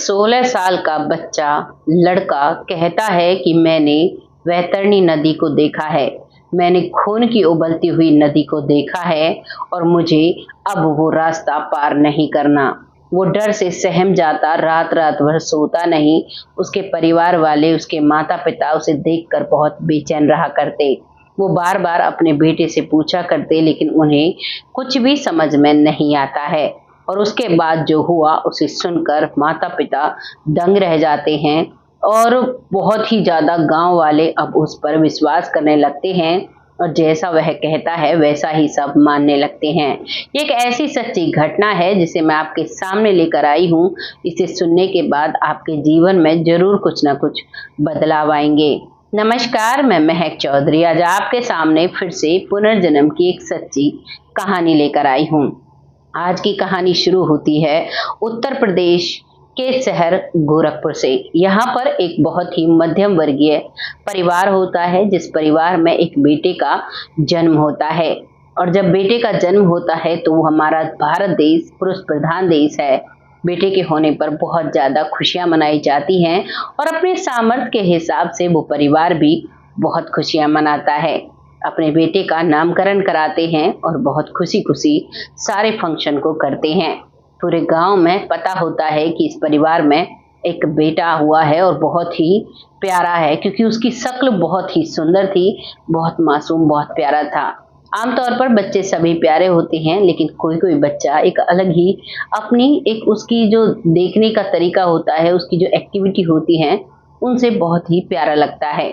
16 साल का बच्चा लड़का कहता है कि मैंने वैतरणी नदी को देखा है, मैंने खून की उबलती हुई नदी को देखा है और मुझे अब वो रास्ता पार नहीं करना। वो डर से सहम जाता, रात रात भर सोता नहीं। उसके परिवार वाले, उसके माता पिता उसे देखकर बहुत बेचैन रहा करते। वो बार बार अपने बेटे से पूछा करते, लेकिन उन्हें कुछ भी समझ में नहीं आता है। और उसके बाद जो हुआ उसे सुनकर माता पिता दंग रह जाते हैं और बहुत ही ज़्यादा गाँव वाले अब उस पर विश्वास करने लगते हैं और जैसा वह कहता है वैसा ही सब मानने लगते हैं। ये एक ऐसी सच्ची घटना है जिसे मैं आपके सामने लेकर आई हूँ। इसे सुनने के बाद आपके जीवन में ज़रूर कुछ ना कुछ बदलाव आएंगे। नमस्कार, मैं महक चौधरी आज आपके सामने फिर से पुनर्जन्म की एक सच्ची कहानी लेकर आई हूँ। आज की कहानी शुरू होती है उत्तर प्रदेश के शहर गोरखपुर से। यहाँ पर एक बहुत ही मध्यम वर्गीय परिवार होता है, जिस परिवार में एक बेटे का जन्म होता है। और जब बेटे का जन्म होता है तो वो हमारा भारत देश पुरुष प्रधान देश है। बेटे के होने पर बहुत ज़्यादा खुशियाँ मनाई जाती हैं और अपने सामर्थ्य के हिसाब से वो परिवार भी बहुत खुशियाँ मनाता है। अपने बेटे का नामकरण कराते हैं और बहुत खुशी खुशी सारे फंक्शन को करते हैं। पूरे गांव में पता होता है कि इस परिवार में एक बेटा हुआ है और बहुत ही प्यारा है, क्योंकि उसकी शक्ल बहुत ही सुंदर थी, बहुत मासूम, बहुत प्यारा था। आमतौर पर बच्चे सभी प्यारे होते हैं, लेकिन कोई कोई बच्चा एक अलग ही अपनी एक उसकी जो देखने का तरीका होता है, उसकी जो एक्टिविटी होती है, उनसे बहुत ही प्यारा लगता है।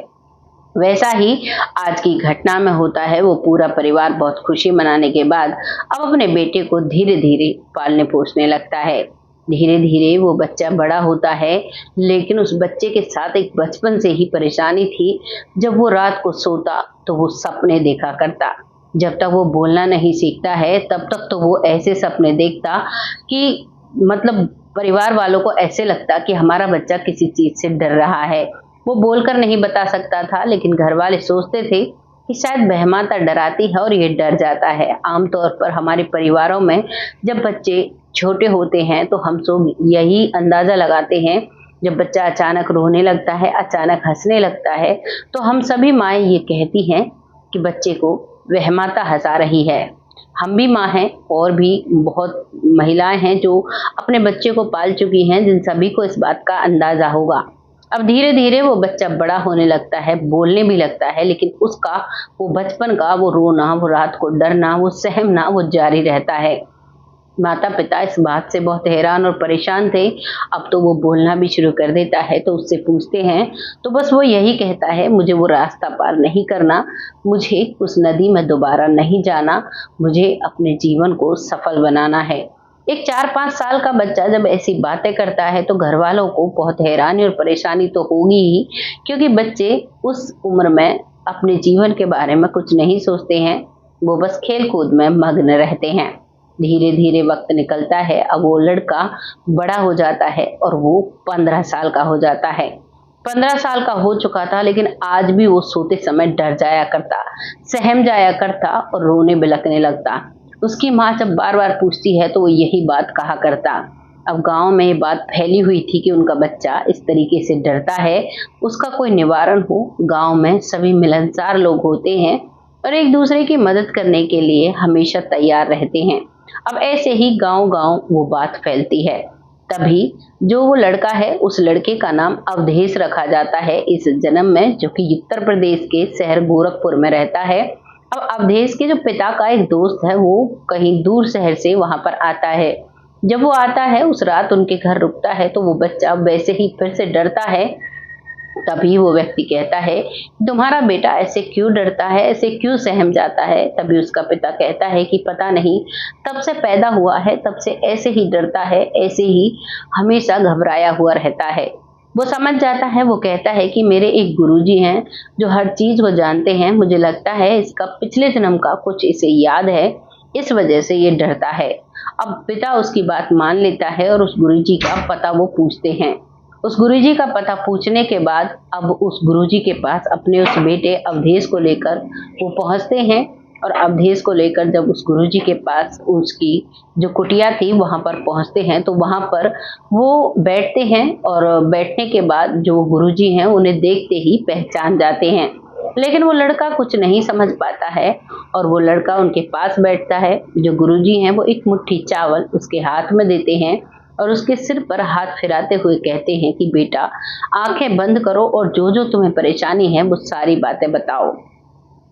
वैसा ही आज की घटना में होता है। वो पूरा परिवार बहुत खुशी मनाने के बाद अब अपने बेटे को धीरे धीरे पालने पोसने लगता है। धीरे धीरे वो बच्चा बड़ा होता है, लेकिन उस बच्चे के साथ एक बचपन से ही परेशानी थी। जब वो रात को सोता तो वो सपने देखा करता। जब तक वो बोलना नहीं सीखता है तब तक तो वो ऐसे सपने देखता कि मतलब परिवार वालों को ऐसे लगता कि हमारा बच्चा किसी चीज से डर रहा है। वो बोलकर नहीं बता सकता था, लेकिन घर वाले सोचते थे कि शायद बहमाता डराती है और ये डर जाता है। आमतौर पर हमारे परिवारों में जब बच्चे छोटे होते हैं तो हम सब यही अंदाजा लगाते हैं, जब बच्चा अचानक रोने लगता है, अचानक हंसने लगता है, तो हम सभी माएँ ये कहती हैं कि बच्चे को बहमाता हंसा रही है। हम भी माँ हैं और भी बहुत महिलाएं हैं जो अपने बच्चे को पाल चुकी हैं, जिन सभी को इस बात का अंदाजा होगा। अब धीरे धीरे वो बच्चा बड़ा होने लगता है, बोलने भी लगता है, लेकिन उसका वो बचपन का वो रोना, वो रात को डरना, वो सहमना वो जारी रहता है। माता पिता इस बात से बहुत हैरान और परेशान थे। अब तो वो बोलना भी शुरू कर देता है, तो उससे पूछते हैं तो बस वो यही कहता है, मुझे वो रास्ता पार नहीं करना, मुझे उस नदी में दोबारा नहीं जाना, मुझे अपने जीवन को सफल बनाना है। एक 4-5 साल का बच्चा जब ऐसी बातें करता है तो घर वालों को बहुत हैरानी और परेशानी तो होगी ही, क्योंकि बच्चे उस उम्र में अपने जीवन के बारे में कुछ नहीं सोचते हैं, वो बस खेल कूद में मग्न रहते हैं। धीरे धीरे वक्त निकलता है। अब वो लड़का बड़ा हो जाता है और वो 15 साल का हो जाता है। 15 साल का हो चुका था, लेकिन आज भी वो सोते समय डर जाया करता, सहम जाया करता और रोने बिलखने लगता। उसकी माँ जब बार बार पूछती है तो वो यही बात कहा करता। अब गांव में ये बात फैली हुई थी कि उनका बच्चा इस तरीके से डरता है, उसका कोई निवारण हो। गांव में सभी मिलनसार लोग होते हैं और एक दूसरे की मदद करने के लिए हमेशा तैयार रहते हैं। अब ऐसे ही गांव गांव वो बात फैलती है। तभी जो वो लड़का है, उस लड़के का नाम अवधेश रखा जाता है इस जन्म में, जो कि उत्तर प्रदेश के शहर गोरखपुर में रहता है। अब अवधेश के जो पिता का एक दोस्त है, वो कहीं दूर शहर से वहां पर आता है। जब वो आता है, उस रात उनके घर रुकता है, तो वो बच्चा वैसे ही फिर से डरता है। तभी वो व्यक्ति कहता है, तुम्हारा बेटा ऐसे क्यों डरता है, ऐसे क्यों सहम जाता है। तभी उसका पिता कहता है कि पता नहीं, तब से पैदा हुआ है तब से ऐसे ही डरता है, ऐसे ही हमेशा घबराया हुआ रहता है। वो समझ जाता है। वो कहता है कि मेरे एक गुरुजी हैं जो हर चीज को जानते हैं, मुझे लगता है इसका पिछले जन्म का कुछ इसे याद है, इस वजह से ये डरता है। अब पिता उसकी बात मान लेता है और उस गुरुजी का पता वो पूछते हैं। उस गुरुजी का पता पूछने के बाद अब उस गुरुजी के पास अपने उस बेटे अवधेश को लेकर वो पहुंचते हैं और अवधेश को लेकर जब उस गुरुजी के पास उसकी जो कुटिया थी वहां पर पहुंचते हैं तो वहां पर वो बैठते हैं और बैठने के बाद जो गुरुजी हैं उन्हें देखते ही पहचान जाते हैं। लेकिन वो लड़का कुछ नहीं समझ पाता है और वो लड़का उनके पास बैठता है। जो गुरुजी हैं वो एक मुट्ठी चावल उसके हाथ में देते हैं और उसके सिर पर हाथ फिराते हुए कहते हैं कि बेटा आंखें बंद करो और जो जो तुम्हें परेशानी है वो सारी बातें बताओ।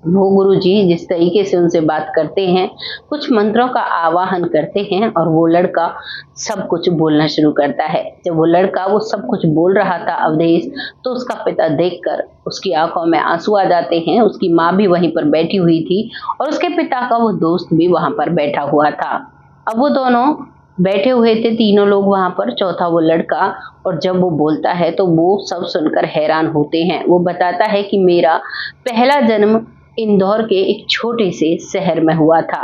वो गुरुजी जिस तरीके से उनसे बात करते हैं, कुछ मंत्रों का आवाहन करते हैं और वो लड़का सब कुछ बोलना शुरू करता है। जब वो लड़का वो सब कुछ बोल रहा था अवधेश, तो उसका पिता देखकर उसकी आंखों में आंसू आ जाते हैं। उसकी माँ भी वहीं पर बैठी हुई थी और उसके पिता का वो दोस्त भी वहां पर बैठा हुआ था। अब वो दोनों बैठे हुए थे, तीनों लोग वहां पर, चौथा वो लड़का। और जब वो बोलता है तो वो सब सुनकर हैरान होते हैं। वो बताता है कि मेरा पहला जन्म इंदौर के एक छोटे से शहर में हुआ था।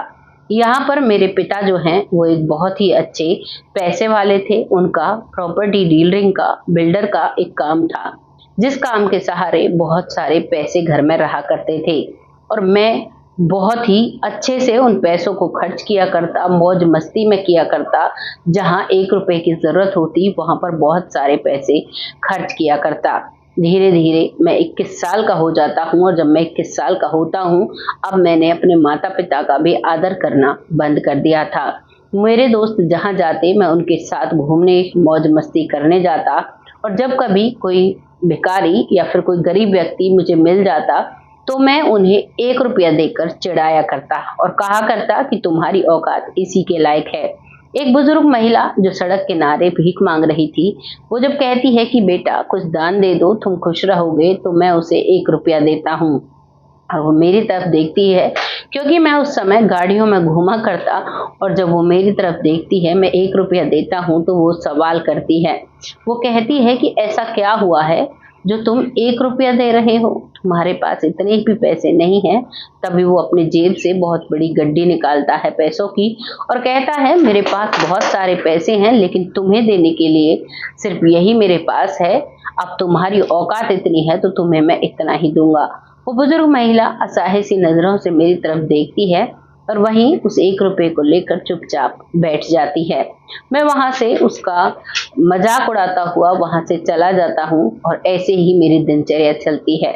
यहाँ पर मेरे पिता जो हैं वो एक बहुत ही अच्छे पैसे वाले थे। उनका प्रॉपर्टी डीलरिंग का, बिल्डर का एक काम था, जिस काम के सहारे बहुत सारे पैसे घर में रहा करते थे और मैं बहुत ही अच्छे से उन पैसों को खर्च किया करता, मौज मस्ती में किया करता। जहाँ 1 रुपए की जरूरत होती वहां पर बहुत सारे पैसे खर्च किया करता। धीरे धीरे मैं 21 साल का हो जाता हूँ और जब मैं 21 साल का होता हूँ, अब मैंने अपने माता पिता का भी आदर करना बंद कर दिया था। मेरे दोस्त जहाँ जाते मैं उनके साथ घूमने, मौज मस्ती करने जाता और जब कभी कोई भिखारी या फिर कोई गरीब व्यक्ति मुझे मिल जाता तो मैं उन्हें 1 रुपया देकर चिढ़ाया करता और कहा करता कि तुम्हारी औकात इसी के लायक है। एक बुजुर्ग महिला जो सड़क किनारे भीख मांग रही थी, वो जब कहती है कि बेटा कुछ दान दे दो, तुम खुश रहोगे, तो मैं उसे 1 रुपया देता हूँ और वो मेरी तरफ देखती है क्योंकि मैं उस समय गाड़ियों में घूमा करता। और जब वो मेरी तरफ देखती है, मैं 1 रुपया देता हूँ, तो वो सवाल करती है। वो कहती है कि ऐसा क्या हुआ है जो तुम 1 रुपया दे रहे हो, तुम्हारे पास इतने भी पैसे नहीं हैं। तभी वो अपनी जेब से बहुत बड़ी गड्डी निकालता है पैसों की और कहता है मेरे पास बहुत सारे पैसे हैं, लेकिन तुम्हें देने के लिए सिर्फ यही मेरे पास है। अब तुम्हारी औकात इतनी है तो तुम्हें मैं इतना ही दूंगा। वो बुजुर्ग महिला असहाय सी नजरों से मेरी तरफ देखती है और वहीं उस 1 रुपए को लेकर चुपचाप बैठ जाती है। मैं वहां से उसका मजाक उड़ाता हुआ वहां से चला जाता हूँ और ऐसे ही मेरी दिनचर्या चलती है।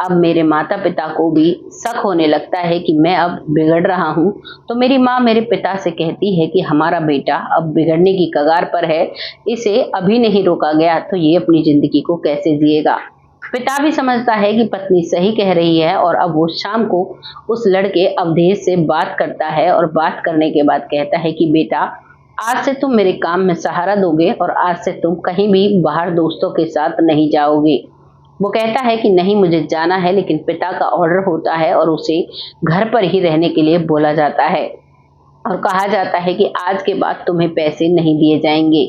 अब मेरे माता पिता को भी शक होने लगता है कि मैं अब बिगड़ रहा हूँ, तो मेरी माँ मेरे पिता से कहती है कि हमारा बेटा अब बिगड़ने की कगार पर है, इसे अभी नहीं रोका गया तो ये अपनी जिंदगी को कैसे जिएगा। पिता भी समझता है कि पत्नी सही कह रही है और अब वो शाम को उस लड़के अवधेश से बात करता है और बात करने के बाद कहता है कि बेटा आज से तुम मेरे काम में सहारा दोगे और आज से तुम कहीं भी बाहर दोस्तों के साथ नहीं जाओगे। वो कहता है कि नहीं मुझे जाना है, लेकिन पिता का ऑर्डर होता है और उसे घर पर ही रहने के लिए बोला जाता है और कहा जाता है कि आज के बाद तुम्हें पैसे नहीं दिए जाएंगे।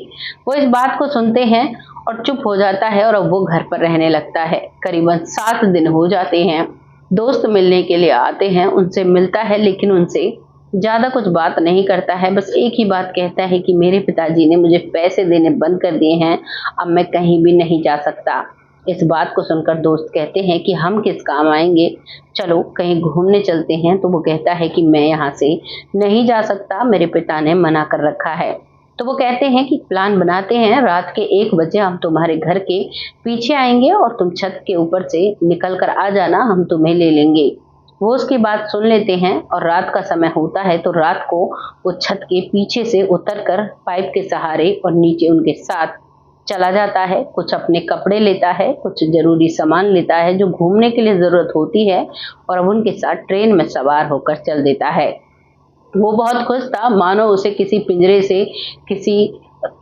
वो इस बात को सुनते हैं और चुप हो जाता है और अब वो घर पर रहने लगता है। करीबन 7 दिन हो जाते हैं। दोस्त मिलने के लिए आते हैं, उनसे मिलता है लेकिन उनसे ज्यादा कुछ बात नहीं करता है। बस एक ही बात कहता है कि मेरे पिताजी ने मुझे पैसे देने बंद कर दिए हैं, अब मैं कहीं भी नहीं जा सकता। इस बात को सुनकर दोस्त कहते हैं कि हम किस काम आएंगे, चलो कहीं घूमने चलते हैं। तो वो कहता है कि मैं यहाँ से नहीं जा सकता, मेरे पिता ने मना कर रखा है। तो वो कहते हैं कि प्लान बनाते हैं, रात के 1 बजे हम तुम्हारे घर के पीछे आएंगे और तुम छत के ऊपर से निकल कर आ जाना, हम तुम्हें ले लेंगे। वो उसकी बात सुन लेते हैं और रात का समय होता है तो रात को वो छत के पीछे से उतरकर पाइप के सहारे और नीचे उनके साथ चला जाता है। कुछ अपने कपड़े लेता है, कुछ जरूरी सामान लेता है जो घूमने के लिए जरूरत होती है और अब उनके साथ ट्रेन में सवार होकर चल देता है। वो बहुत खुश था, मानो उसे किसी पिंजरे से, किसी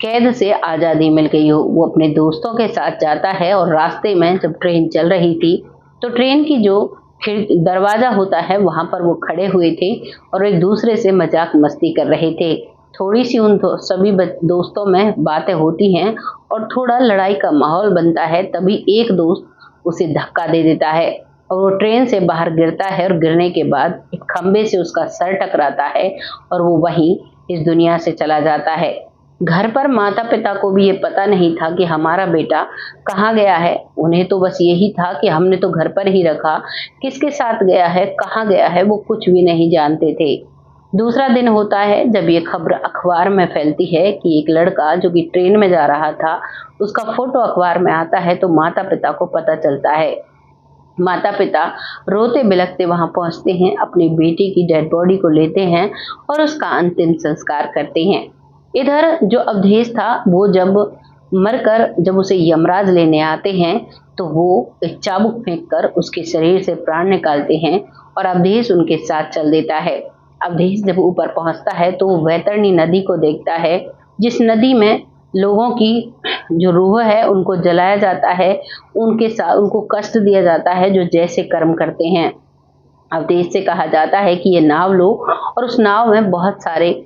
कैद से आजादी मिल गई हो। वो अपने दोस्तों के साथ जाता है और रास्ते में जब ट्रेन चल रही थी तो ट्रेन की जो दरवाजा होता है वहां पर वो खड़े हुए थे और एक दूसरे से मजाक मस्ती कर रहे थे। थोड़ी सी उन सभी दोस्तों में बातें होती हैं और थोड़ा लड़ाई का माहौल बनता है। तभी एक दोस्त उसे धक्का दे देता है और वो ट्रेन से बाहर गिरता है और गिरने के बाद एक खंबे से उसका सर टकराता है और वो वहीं इस दुनिया से चला जाता है। घर पर माता पिता को भी ये पता नहीं था कि हमारा बेटा कहाँ गया है। उन्हें तो बस यही था कि हमने तो घर पर ही रखा, किसके साथ गया है, कहाँ गया है, वो कुछ भी नहीं जानते थे। दूसरा दिन होता है जब ये खबर अखबार में फैलती है कि एक लड़का जो कि ट्रेन में जा रहा था, उसका फोटो अखबार में आता है, तो माता पिता को पता चलता है। माता पिता रोते बिलखते वहां पहुंचते हैं, अपनी बेटी की डेड बॉडी को लेते हैं और उसका अंतिम संस्कार करते हैं। इधर जो अवधेश था, वो जब उसे यमराज लेने आते हैं, तो वो एक चाबुक फेंक कर उसके शरीर से प्राण निकालते हैं और अवधेश उनके साथ चल देता है। अवधेश जब ऊपर पहुंचता है तो वो वैतरणी नदी को देखता है, जिस नदी में लोगों की जो रूह है उनको जलाया जाता है, उनके साथ उनको कष्ट दिया जाता है जो जैसे कर्म करते हैं। अवधेश से कहा जाता है कि ये नाव लो, और उस नाव में बहुत सारे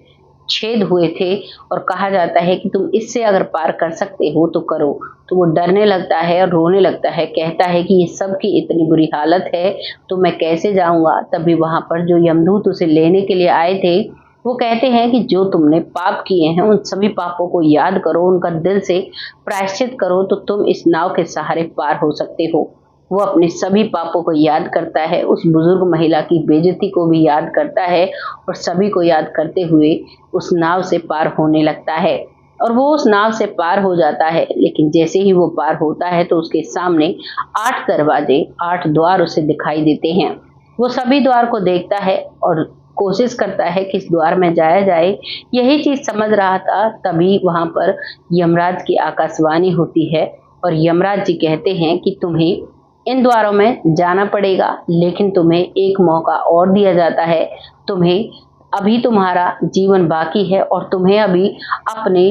छेद हुए थे और कहा जाता है कि तुम इससे अगर पार कर सकते हो तो करो। तो वो डरने लगता है और रोने लगता है, कहता है कि ये सब की इतनी बुरी हालत है तो मैं कैसे जाऊंगा। तभी वहां पर जो यमदूत उसे लेने के लिए आए थे, वो कहते हैं कि जो तुमने पाप किए हैं उन सभी पापों को याद करो, उनका दिल से प्रायश्चित करो, तो तुम इस नाव के सहारे पार हो सकते हो। वो अपने सभी पापों को याद करता है, उस बुजुर्ग महिला की बेइज्जती को भी याद करता है और सभी को याद करते हुए उस नाव से पार होने लगता है। और वो उस नाव से पार हो जाता है, लेकिन जैसे ही वो पार होता है तो उसके सामने 8 दरवाजे, 8 द्वार उसे दिखाई देते हैं। वो सभी द्वार को देखता है और कोशिश करता है कि इस द्वार में जाया जाए। यही चीज समझ रहा था, तभी वहां पर यमराज की आकाशवाणी होती है और यमराज जी कहते हैं कि तुम्हें इन द्वारों में जाना पड़ेगा, लेकिन तुम्हें एक मौका और दिया जाता है। तुम्हें अभी तुम्हारा जीवन बाकी है और तुम्हें अभी अपने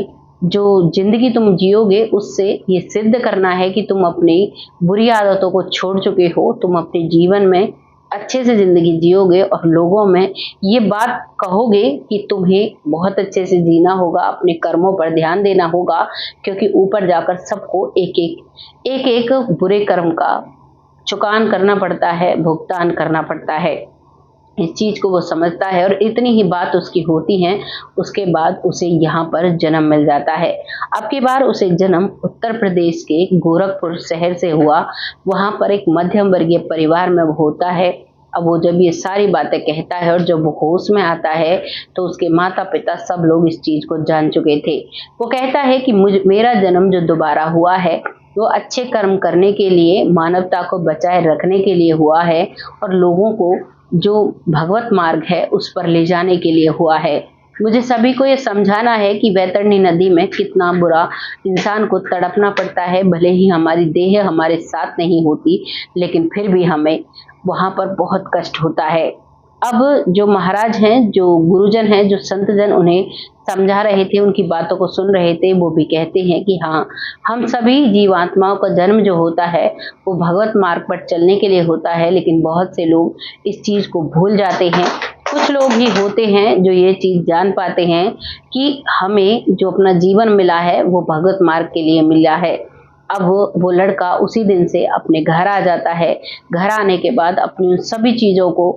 जो जिंदगी तुम जियोगे उससे ये सिद्ध करना है कि तुम अपनी बुरी आदतों को छोड़ चुके हो, तुम अपने जीवन में अच्छे से जिंदगी जियोगे और लोगों में ये बात कहोगे कि तुम्हें बहुत अच्छे से जीना होगा, अपने कर्मों पर ध्यान देना होगा, क्योंकि ऊपर जाकर सबको एक एक बुरे कर्म का चुकान करना पड़ता है, भुगतान करना पड़ता है। इस चीज को वो समझता है और इतनी ही बात उसकी होती है। उसके बाद उसे यहाँ पर जन्म मिल जाता है। अब की बार उसे जन्म उत्तर प्रदेश के गोरखपुर शहर से हुआ। वहां पर एक मध्यम वर्गीय परिवार में वो होता है। अब वो जब ये सारी बातें कहता है और जब वो होश में आता है तो उसके माता पिता सब लोग इस चीज को जान चुके थे। वो कहता है कि मेरा जन्म जो दोबारा हुआ है वो अच्छे कर्म करने के लिए, मानवता को बचाए रखने के लिए हुआ है और लोगों को जो भगवत मार्ग है उस पर ले जाने के लिए हुआ है। मुझे सभी को ये समझाना है कि वैतरणी नदी में कितना बुरा इंसान को तड़पना पड़ता है। भले ही हमारी देह हमारे साथ नहीं होती, लेकिन फिर भी हमें वहां पर बहुत कष्ट होता है। अब जो महाराज हैं, जो गुरुजन हैं, जो संतजन उन्हें समझा रहे थे, उनकी बातों को सुन रहे थे, वो भी कहते हैं कि हाँ, हम सभी जीवात्माओं का जन्म जो होता है वो भगवत मार्ग पर चलने के लिए होता है, लेकिन बहुत से लोग इस चीज को भूल जाते हैं। कुछ लोग ही होते हैं जो ये चीज जान पाते हैं कि हमें जो अपना जीवन मिला है वो भगवत मार्ग के लिए मिला है। अब वो लड़का उसी दिन से अपने घर आ जाता है। घर आने के बाद अपनी उन सभी चीजों को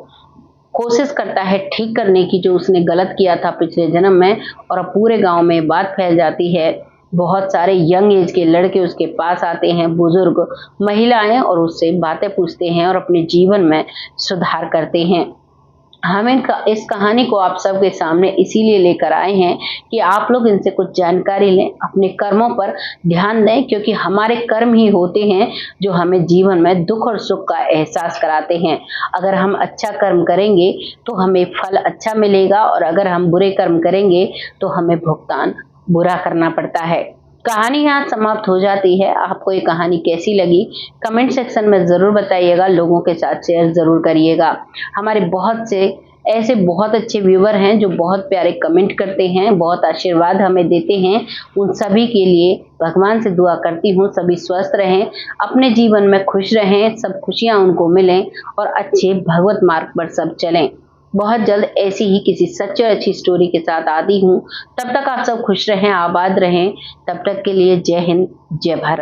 कोशिश करता है ठीक करने की जो उसने गलत किया था पिछले जन्म में, और अब पूरे गांव में बात फैल जाती है। बहुत सारे यंग एज के लड़के उसके पास आते हैं, बुजुर्ग महिलाएं, और उससे बातें पूछते हैं और अपने जीवन में सुधार करते हैं। हम इस कहानी को आप सबके सामने इसीलिए लेकर आए हैं कि आप लोग इनसे कुछ जानकारी लें, अपने कर्मों पर ध्यान दें, क्योंकि हमारे कर्म ही होते हैं जो हमें जीवन में दुख और सुख का एहसास कराते हैं। अगर हम अच्छा कर्म करेंगे तो हमें फल अच्छा मिलेगा, और अगर हम बुरे कर्म करेंगे तो हमें भुगतान बुरा करना पड़ता है। कहानी यहाँ समाप्त हो जाती है। आपको ये कहानी कैसी लगी कमेंट सेक्शन में जरूर बताइएगा, लोगों के साथ शेयर जरूर करिएगा। हमारे बहुत से ऐसे बहुत अच्छे व्यूवर हैं जो बहुत प्यारे कमेंट करते हैं, बहुत आशीर्वाद हमें देते हैं। उन सभी के लिए भगवान से दुआ करती हूँ, सभी स्वस्थ रहें, अपने जीवन में खुश रहें, सब खुशियाँ उनको मिलें और अच्छे भगवत मार्ग पर सब चलें। बहुत जल्द ऐसी ही किसी सच्ची और अच्छी स्टोरी के साथ आती हूँ। तब तक आप सब खुश रहें, आबाद रहें। तब तक के लिए जय हिंद, जय भारत।